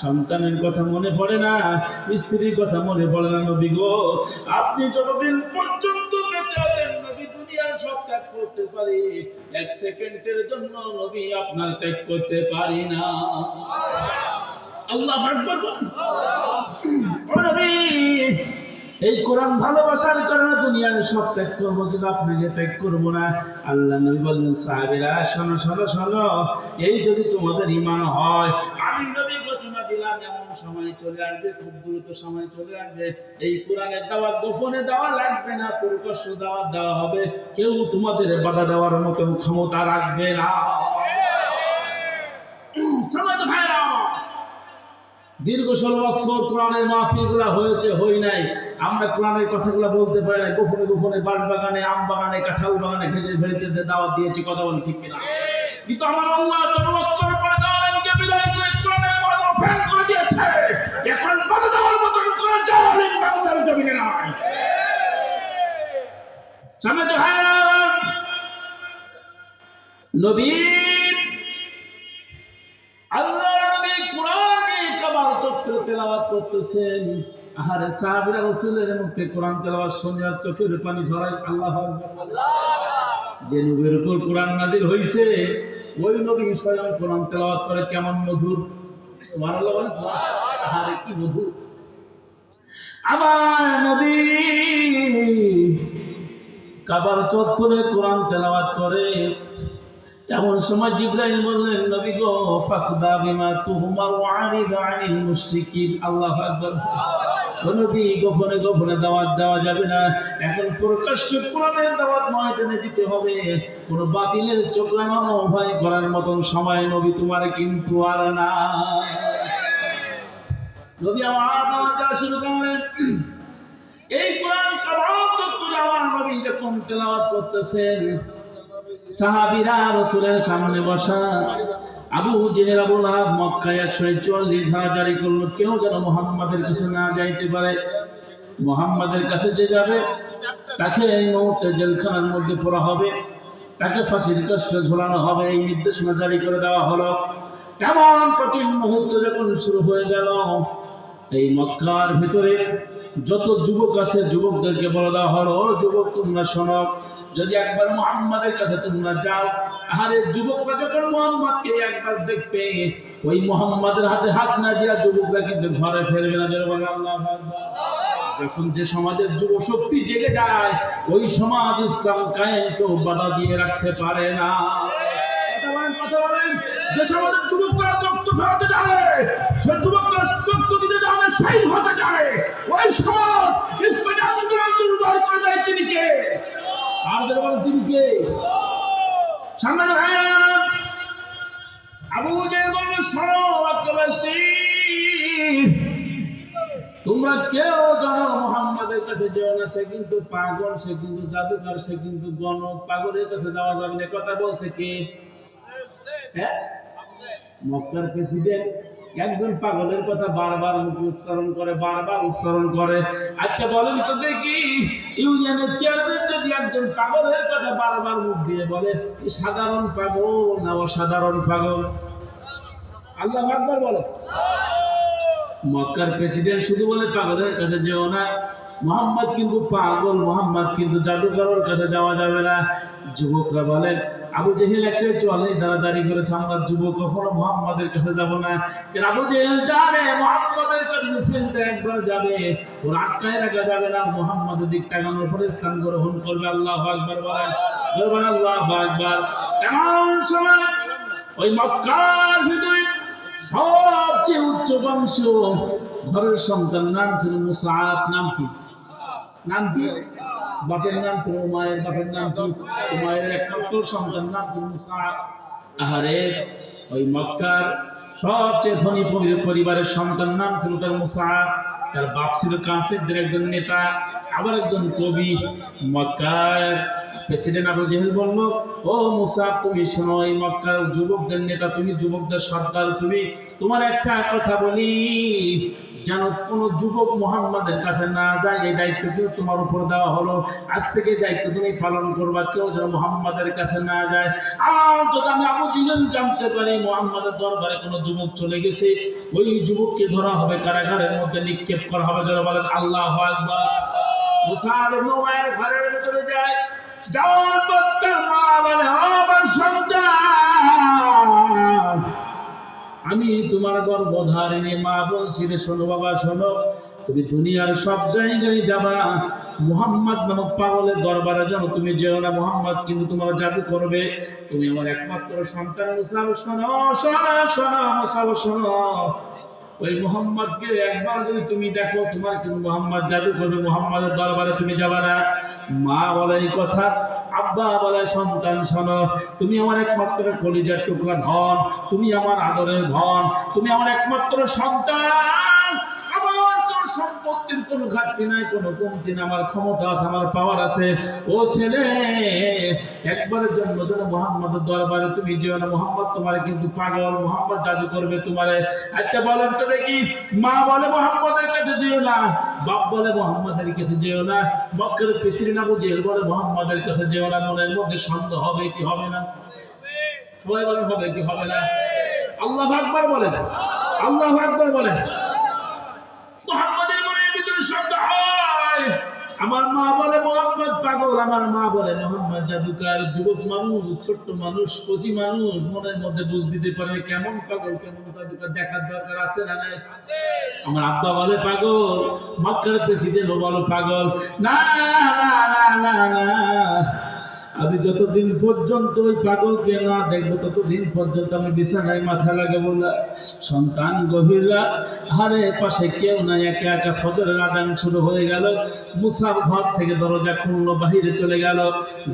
সন্তানের কথা মনে পড়ে না, স্ত্রীর কথা মনে পড়ে না। নবী গো, আপনি যতদিন পর্যন্ত বেঁচে আছেন নবী দুনিয়ার সব ত্যাগ করতে পারি, এক সেকেন্ডের জন্য নবী আপনার ত্যাগ করতে পারি না। আল্লাহু আকবার। ও নবী, এই কোরআন ভালোবাসার কারণে দুনিয়ার সব ত্যাগ করবো, কিন্তু আপনাকে ত্যাগ করবো না। আল্লাহ নবী বললেন, সাহাবীরা শোনো শোনো শোনো, এই যদি তোমাদের ঈমান হয়, আমি নবী ঘোষণা দিলাম এমন সময় চলে আসবে, খুব দ্রুত সময় চলে আসবে, এই কোরআনের দাওয়াত গোপনে দেওয়া লাগবে না, প্রকাশ্য দাওয়াত দেওয়া হবে, কেউ তোমাদের বাধা দেওয়ার মতন ক্ষমতা রাখবে না। সময় তো ভাইরা, দীর্ঘ 16 বছর কোরআনের মাহফিলগুলো হয়েছে, হই নাই, আমরা কোরআনের কথাগুলো বলতে পারি না, গোপনে গোপনে বাঁশ বাগানে, আম বাগানে, কাঁঠাল বাগানে, খেজুর ভেড়িতে দাওয়াত দিয়েছি, কথা বলেন ঠিক কিনা? কিন্তু আমার আল্লাহ 16 বছর পরে জালেমকে বিদায় করে কোরআনের কথা ওপেন করে দিয়েছে, এখন বাধা দেওয়ার মতো কোনো জালেম বাংলার জমিনে নাই। সামনে তো ভাইরা, নবী আল্লাহ নবী কোরআনে কাবার চক্রে তেলাওয়াত করতেছেন, আরে সাহাবীরা রাসূলের মুখে কোরআন তেলাওয়াত শুনে আর চোখের পানি ঝরায়। আল্লাহু আকবার। যে নবীর উপর কোরআন নাযিল হইছে, ওই নবী স্বয়ং কোরআন তেলাওয়াত করে, কেমন মধুর! সুবহানাল্লাহ বলেন। আরে কি মধুর! আমার নবী কাবার চত্বরে কোরআন তেলাওয়াত করে, এমন সময় জিবরাইল বললেন, নবী গো, ফাসদা বিমা তুহমার ওয়া আরিদ আনিল মুশরিকিন। আল্লাহু আকবার। নবী গোপনে গোপনে দাওয়াত দেওয়া যাবে না, এখন প্রকাশ্য কোরআনের দাওয়াত ময়দানে দিতে হবে। কোন বাতিলের চোখ লাগানো ভয় করার মতন সময় নবী তোমার কিন্তু আর না। নবী আমার দাওয়াত দেওয়া শুরু করলেন। এই কোরআন কাবার চত্বরে আমার নবী যখন তেলাওয়াত করতেছেন, সাহাবীরা রাসূলের সামনে বসা। আবু জেহেল, আবু লাহাব মক্কায় 144 ধারা জারি করলো, কেউ যেন মুহাম্মাদের কাছে না যাইতে পারে। মুহাম্মাদের কাছে যে যাবে তাকে এই মুহূর্তে জেলখানার মধ্যে পড়া হবে, তাকে ফাঁসির কাস্টে ঝোলানো হবে, এই নির্দেশনা জারি করে দেওয়া হলো। এমন কঠিন মুহূর্ত যখন শুরু হয়ে গেল, এই মক্কার ভিতরে যত যুবক আছে যুবকদেরকে বলে দেওয়া হলো, যুবক তোমরা শোনো, যদি একবার মুহাম্মাদের কাছে তোমরা যাও, আরে যুবকরা যখন মুহাম্মাদকে একবার দেখবে, ওই মুহাম্মাদের হাতে হাত না দিয়া যুবকরা কিন্তু ঘরে ফেরবে না। যারা বলে আল্লাহু আকবার। যখন যে সমাজের যুব শক্তি জেগে যায়, ওই সমাজ ইসলাম কায়েম কেউ বাধা দিয়ে রাখতে পারে না। কথা বলেন, যে সমাজের যুবকরা রক্ত ঝরাতে যাবে, সে যুবকরা রক্ত দিতে যাবে, শহীদ হতে যাবে, ওই সমাজ ইসলামী আন্দোলন উদ্ধার করে দেয় তিনি কে? আর যারা বলেন তিনি কে? সামনে আবু জেহেল বলল, শোনো মক্কাবাসী, তোমরা কেউ জানো মুহাম্মাদের কাছে যেও না, সে কিন্তু পাগল, সে কিন্তু জাদুকর, সে কিন্তু গণক, পাগলের কাছে যাওয়া যাবে না। কথা বলছে কে? হ্যাঁ, মক্কার প্রেসিডেন্ট একজন পাগলের কথা বারবার মুখে উচ্চারণ করে, বারবার উচ্চারণ করে। আচ্ছা বলেন তো দেখি, ইউনিয়নের চেয়ারম্যান যদি একজন পাগলের কথা বারবার মুখ দিয়ে বলে, সাধারণ পাগল না অসাধারণ পাগল? আল্লাহু আকবার বলে। মক্কার প্রেসিডেন্ট শুধু বলে পাগলের কাছে যেও না, মুহাম্মদ কিন্তু পাগল, মুহাম্মদ কিন্তু জাদুকরের কাছে যাওয়া যাবে না। যুবকরা বলে, আবু জেহেল 144 ধারা জারি করেছে, আমরা যুবক কখনো মুহাম্মাদের কাছে যাব না। কিন্তু আবু জেহেল জানে মুহাম্মাদের কাছে চিন্তা একবার যাবে, ওর আটকায় রাখা যাবে না, মুহাম্মাদের দিক তাকানোর পরে ইসলাম গ্রহণ করবে। আল্লাহু আকবার বলেন, বলবেন আল্লাহু আকবার। এমন সময় ওই মক্কার ভিতরে সবচেয়ে উচ্চ বংশ ঘরের সন্তান, নাম ছিল মুসআব। নাম কি? নাম কি? বাপের নাম ছিল উমায়ের, বাপের নাম কি? উমায়ের একমাত্র সন্তান নাম ছিল মুসআব। আহারে, ওই মক্কার সবচেয়ে ধনী পরিবারের সন্তান, নাম ছিল তার মুসআব। তার বাপ ছিল কাফেরদের একজন নেতা, আবার একজন কবি। মক্কার প্রেসিডেন্ট আবু জেহেল বলল, ও মুসআব তুমি শোনো, এই মক্কার যুবকদের নেতা তুমি, যুবকদের সর্দার তুমি, তোমার একটা কথা বলি, যেন কোন যুবক মুহাম্মাদের কাছে না যায়, এই দায়িত্ব কেউ তোমার উপর দেওয়া হলো। আজ থেকে এই দায়িত্ব তুমি পালন করবা, কেউ যেন মুহাম্মাদের কাছে না যায়। আর যদি আমি আবু জেহেল জানতে পারি মুহাম্মাদের দরবারে কোন যুবক চলে গেছে, ওই যুবককে ধরা হবে, কারাগারের মধ্যে নিক্ষেপ করা হবে। যারা বলেন আল্লাহু আকবার। মুসআব ইবনে উমাইর ঘরের ভিতরে যায়, যাওয়ার পর তার মা বলে, আমার সন্তান, আমি তোমার গর্ভধারিণী মা বলছি রে, শোনো বাবা শোনো, তুমি দুনিয়ার সব জায়গায় যাবা, মুহাম্মদ নামক পাগলের দরবারে যেন তুমি যেও না, মুহাম্মদ কিন্তু তোমার জাদু করবে, তুমি আমার একমাত্র সন্তান। মুসআব শোনো শোনো শোনো, মুসআব শোনো, ওই মুহাম্মদকে একবার যদি তুমি দেখো, তোমার কিন্তু মুহাম্মদ জাদু করবে, মুহাম্মাদের দরবারে তুমি যাবে না। মা বলে এই কথা, আব্বা বলে সন্তান শোনো, তুমি আমার একমাত্র কলিজার টুকরা ধন, তুমি আমার আদরের ধন, তুমি আমার একমাত্র সন্তান, আমার কোনো সম্পত্তির কোনো ঘাটতি নাই, কোনো কমতি নাই, আমার ক্ষমতা আছে, আমার পাওয়ার আছে। ও ছেলে, একবারের জন্য যেন মুহাম্মাদের দরবারে তুমি যেও না, মুহাম্মদ তোমার কিন্তু পাগল, মুহাম্মদ জাদু করবে তোমারে। আচ্ছা বলেন তো দেখি, মা বলে মুহাম্মাদের কাছে যেও না, বাপ বলে মুহাম্মাদের কাছে যেও না, মক্কার প্রেসিডেন্ট আবু জেহেল বলে মুহাম্মাদের কাছে যেও না, মনের মধ্যে সন্দেহ হবে কি হবে না? সবাই বলেন হবে কি হবে না? আল্লাহু আকবার বলেন, আল্লাহু আকবার বলেন। মুহাম্মাদের মনের ভিতরে সন্দেহ হয়। আমার মা বলে মুহাম্মদ পাগল, আমার মা বলে মুহাম্মদ জাদুকর। যুবক মানুষ, ছোট্ট মানুষ, কচি মানুষ, মনের মধ্যে বুঝ দিতে পারে কেমন পাগল কেমন জাদুকর, দেখার দরকার আছে না নাই? আমার আব্বা বলে পাগল, মক্কার প্রেসিডেন্ট বলে পাগল। না না না না না, আমি যতদিন পর্যন্ত ওই পাগলকে না দেখবো ততদিন পর্যন্ত আমি বিছানায় মাথা লাগাবো না। সন্তান গভীর রাত, হারে পাশে কেউ নাই, একা একা ফজরের আযান শুরু হয়ে গেল। মুসআব ঘর থেকে দরজা খুললো, বাহিরে চলে গেল।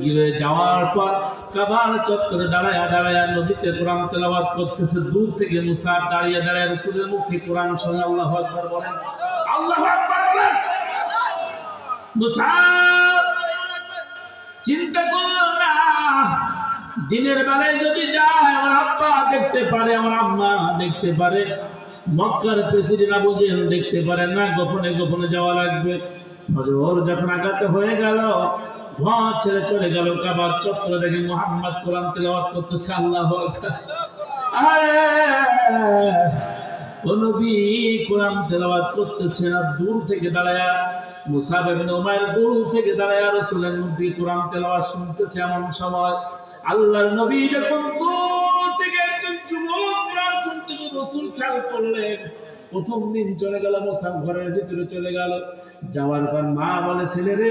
গিয়ে যাওয়ার পর কাবার চত্বরে দাঁড়ায় দাঁড়ায় নবীতে কোরআন তেলাওয়াত করতেছে। দূর থেকে মুসআব দাঁড়িয়ে দাঁড়িয়ে রাসূলের মুখ থেকে কোরআন শুনে আল্লাহু আকবার বলেন, আল্লাহু আকবার বলেন। মুসআব চিন্তা করলো না, দিনের বেলায় যদি যায় আমার আব্বা দেখতে পারে, আমার আম্মা দেখতে পারে, মক্কার প্রেসিডেন্ট আবু জেহেল দেখতে পারে না, গোপনে গোপনে যাওয়া লাগবে। ফজর যখন আঘাতে হয়ে গেল, ঘর ছেড়ে চলে গেল কাবার চত্বরে, দেখে মুহাম্মদ কোরআন তেলাওয়াত করতেছে। আল্লাহু আকবার। ও নবী কোরআন তেলাওয়াত করতেছে, আর দূর থেকে দাঁড়ায়া মুসআব ইবনে উমাইর দূর থেকে দাঁড়ায়া রাসূলের মুখ দিয়ে কোরআন তেলাওয়াত শুনতেছে। এমন সময় আল্লাহর নবী যখন দূর থেকে একজন যুবক কোরআন শুনতেছে, রাসূল খেয়াল করলেন। প্রথম দিন চলে গেল, মুসআব ঘরের ভিতরে চলে গেল। যাওয়ার পর মা বলে, ছেলে রে,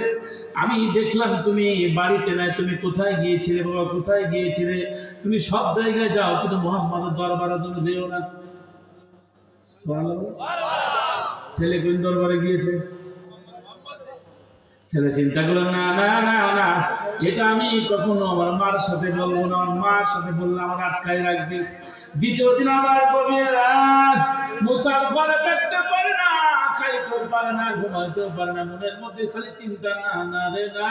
আমি দেখলাম তুমি বাড়িতে নাই, তুমি কোথায় গিয়েছিলে বাবা, কোথায় গিয়েছিলে? তুমি সব জায়গায় যাও কিন্তু মুহাম্মাদের দরবারের জন্য যেও না। ছেলে কোন দরবারে গিয়েছে? ছেলে চিন্তা করলো, না না না না, এটা আমি কখনো আমার মার সাথে বলবো না, আমার মার সাথে বললে আমার আটকায় রাখবে। দ্বিতীয় দিন আবার গভীর রাত, মুসআব ঘরে থাকতে পারে না, খাইতেও পারে না, ঘুমাইতেও পারে না, মনের মধ্যে খালি চিন্তা, না না রে না।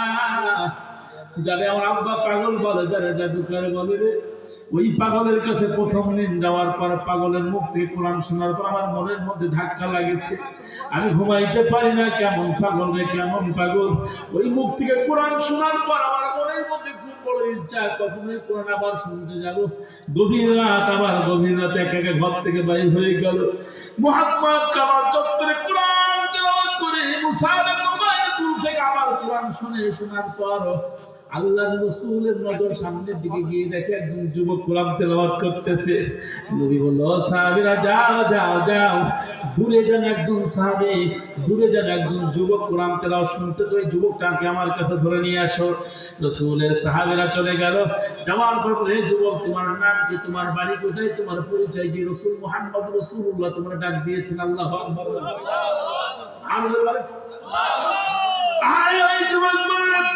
যারে আমার আব্বা পাগল বলে, যারে জাদুকর বলে রে, ওই পাগলের কাছে প্রথম দিন যাওয়ার পর পাগলের মুখ থেকে কোরআন শোনার পর আমার মনের মধ্যে ধাক্কা লাগেছে, আমি ঘুমাইতে পারি না, কেমন পাগল রে কেমন পাগল। ওই মুখ থেকে কোরআন শোনার পর আমার মনের মধ্যে খুব বড় ইচ্ছা, কখনোই কোরআন আবার শুনতে যাব। গভীর রাত, আবার গভীর রাতে একা একা ঘর থেকে বাইর হয়ে গেল। মুহাম্মদ কাবার চত্বরে কোরআন তেলাওয়াত করে, মুসআব ইবনে উমাইর দূর থেকে আবার কোরআন শোনার পর আল্লাহর রাসূলের নজর সামনের দিকে গিয়ে দেখে একজন যুবক কোরআন তেলাওয়াত করতেছে। নবী বলল, সাহাবীরা যাও যাও যাও, দূরে যান একজন সাহাবী, দূরে যান একজন যুবক কোরআন তেলাওয়াত শুনতেছে, ওই যুবকটাকে আমার কাছে ধরে নিয়ে আসো। রাসূলের সাহাবীরা চলে গেল। যাওয়ার পর বলে, যুবক তোমার নাম কি, তোমার বাড়ি কোথায়, তোমার পরিচয় কি? রাসূল মুহাম্মদ রাসূলুল্লাহ তোমার ডাক দিয়েছেন। আল্লাহু আকবার। আয় ওই যুবক বললেন,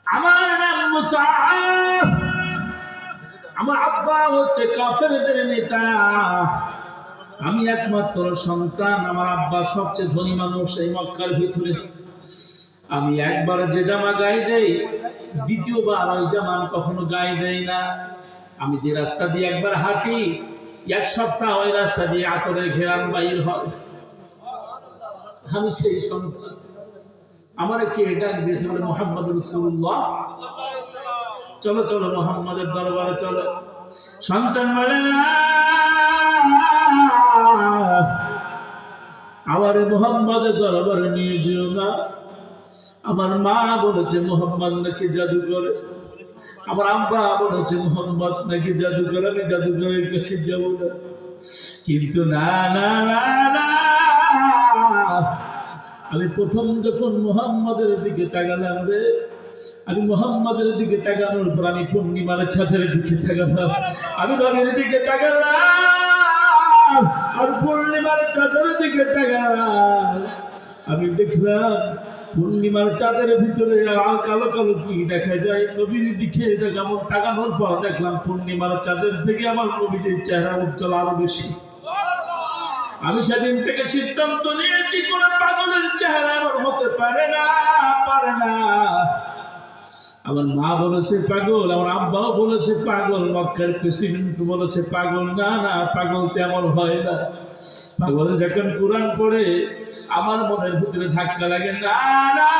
আমার নাম মুসআব, আমার আব্বা হচ্ছে কাফেরদের নেতা, আমি একমাত্র সন্তান, আমার আব্বা সবচেয়ে ধনী মানুষ এই মক্কার ভিতরে। আমি একবার যে জামা গায়ে দেই, দ্বিতীয়বার ওই জামা কখনো গায়ে দেই না। আমি যে রাস্তা দিয়ে একবার হাঁটি, এক সপ্তাহ ওই রাস্তা দিয়ে আতরের ঘেরান বাইর হয়। আমি সেই সন্তান। আমার কে ডাক দিয়েছে বলে মুহাম্মদ রাসূলুল্লাহ, চলো চলো মুহাম্মাদের দরবারে চলো। সন্তান বলে আমার মুহাম্মাদের দরবারে নিয়ে যেও না। আমার মা বলেছে মুহাম্মদ নাকি জাদু করে, আমার আব্বা বলেছে মুহাম্মদ নাকি জাদু করে, আমি জাদুকরের কাছে যাবো না। কিন্তু না না না না, আমি প্রথম যখন মুহাম্মাদের দিকে তাকালাম রে, আমি মুহাম্মাদের দিকে তাকানোর পর আমি পূর্ণিমার চাঁদের দিকে তাকালাম, আমি নবীর দিকে তাকালাম আর পূর্ণিমার চাঁদের দিকে তাকালাম। আমি দেখলাম পূর্ণিমার চাঁদের ভিতরে কালো কালো কি দেখা যায়, নবীর দিকে তাকানোর পর দেখলাম পূর্ণিমার চাঁদের থেকে আমার নবীর চেহারা উজ্জ্বল আরো বেশি। আমি সেদিন থেকে সিদ্ধান্ত নিয়েছি কোন পাগলের চেহারা আমার হতে পারে না, পারে না। আমার মা বলেছে পাগল, আমার আব্বাও বলেছে পাগল, মক্কার প্রেসিডেন্ট বলেছে পাগল। না না, পাগল তেমন হয় না। পাগল যখন কোরআন পড়ে আমার মনের ভিতরে ধাক্কা লাগে। না না,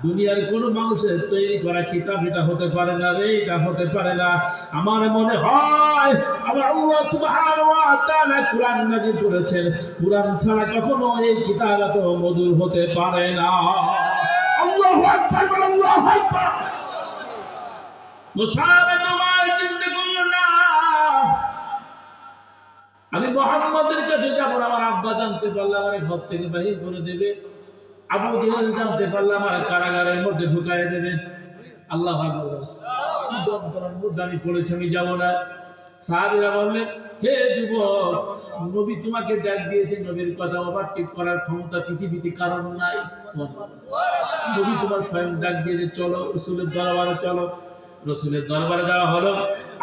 দুনিয়ার কোন মানুষের তৈরি করা কিতাব এটা হতে পারে না রে, এটা হতে পারে না। আমার মনে হয় আমার আল্লাহ সুবহানাহু ওয়া তাআলা কোরআন নাযিল করেছেন, কোরআন ছাড়া কখনো এই কিতাব এত মধুর হতে পারে না। আল্লাহু আকবার, আল্লাহু আকবার। মুসাব তোমার চিন্তা করলো না আমি মুহাম্মাদের কাছে যাব, আমার আব্বা জানতে পারলে আমার ঘর থেকে বাহির করে দেবে, আবু জেহেল জানতে পারলে আমার কারাগারের মধ্যে ঢুকায় দেবে। আল্লাহু আকবার। কি যন্ত্রণার মধ্যে আমি পড়েছি, আমি যাব না। সাহাবীরা বললেন, হে যুবক, নবী তোমাকে ডাক দিয়েছে, নবীর কথা ওভারটেক করার ক্ষমতা পৃথিবীতে কারণ নাই। নবী তোমার স্বয়ং ডাক দিয়েছে, চলো রাসূলের দরবারে চলো। রাসূলের দরবারে যাওয়া হলো।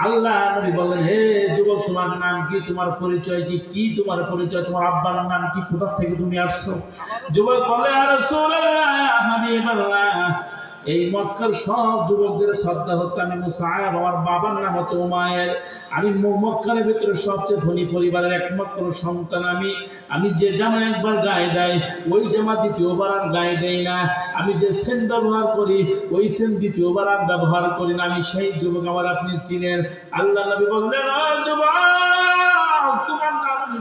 আল্লাহ নবী বললেন, হে যুবক, তোমার নাম কি, তোমার পরিচয় কি? কি তোমার পরিচয়? তোমার আব্বার নাম কি? কোথা থেকে তুমি আসছো? যুবক বলে, ইয়া রাসূলুল্লাহ, হাবিবাল্লাহ, এই মক্কার সব যুবকদের শ্রদ্ধা হচ্ছে আমি মুসাআব, আমার বাবার নাম হচ্ছে উমায়ের। আমি মক্কার ভিতরে সবচেয়ে ধনী পরিবারের একমাত্র সন্তান। আমি যে জামা একবার গায়ে দেয় ওই জামা দ্বিতীয়বার আর গায়ে দেই না। আমি যে সেন ব্যবহার করি ওই সেন দ্বিতীয়বার আর ব্যবহার করি না। আমি সেই যুবক, আমার আপনি চিনেন। আল্লাহ নবী বললেন, যুবক, তোমার নাম